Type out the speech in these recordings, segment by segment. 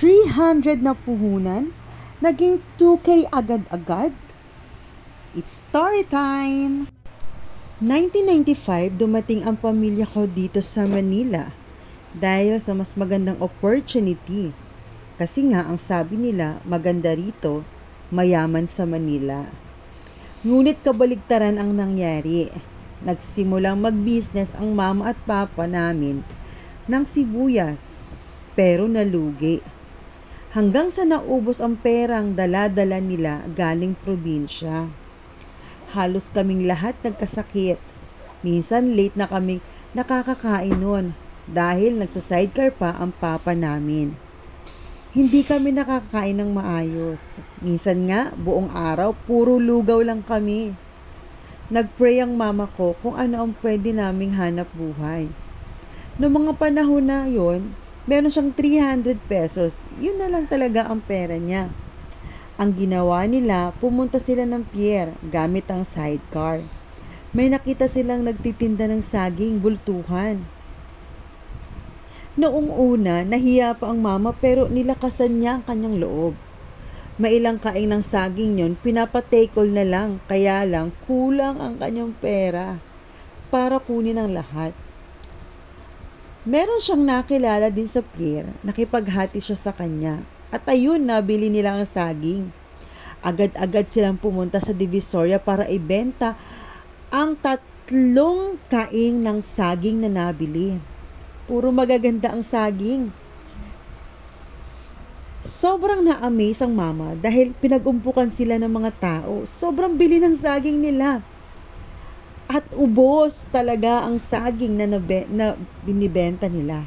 300 na puhunan, naging 2K agad-agad. It's story time! 1995, dumating ang pamilya ko dito sa Manila dahil sa mas magandang opportunity. Kasi nga, ang sabi nila, maganda rito, mayaman sa Manila. Ngunit kabaligtaran ang nangyari. Nagsimulang mag-business ang mama at papa namin ng sibuyas, pero nalugi. Hanggang sa naubos ang perang dala-dala nila galing probinsya. Halos kaming lahat nagkasakit. Minsan late na kaming nakakakain nun dahil nagsa-sidecar pa ang papa namin. Hindi kami nakakain ng maayos. Minsan nga, buong araw, puro lugaw lang kami. Nagpray ang mama ko kung ano ang pwede naming hanap buhay. Noong mga panahon na yon, meron siyang 300 pesos. Yun na lang talaga ang pera niya. Ang ginawa nila, pumunta sila ng pier gamit ang sidecar. May nakita silang nagtitinda ng saging bultuhan. Noong una, nahiya pa ang mama pero nilakasan niya ang kanyang loob. Mailang kain ng saging yon, pinapa-take all na lang, kaya lang kulang ang kanyang pera para kunin ang lahat. Meron siyang nakilala din sa pier, nakipaghati siya sa kanya. At ayun, nabili nila ang saging. Agad-agad silang pumunta sa Divisoria para ibenta ang 3 kaing ng saging na nabili. Puro magaganda ang saging. Sobrang na-amaze ang mama dahil pinag-umpukan sila ng mga tao. Sobrang bili ng saging nila. At ubos talaga ang saging na binibenta nila.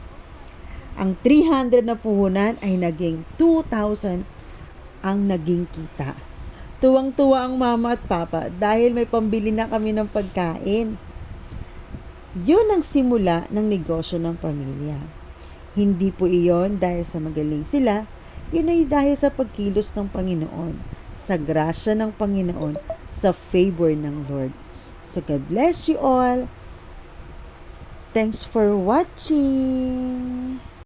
Ang 300 na puhunan ay naging 2,000 ang naging kita. Tuwang-tuwa ang mama at papa dahil may pambili na kami ng pagkain. Yun ang simula ng negosyo ng pamilya. Hindi po iyon dahil sa magaling sila, yun ay dahil sa pagkilos ng Panginoon, sa grasya ng Panginoon, sa favor ng Lord. So God bless you all. Thanks for watching.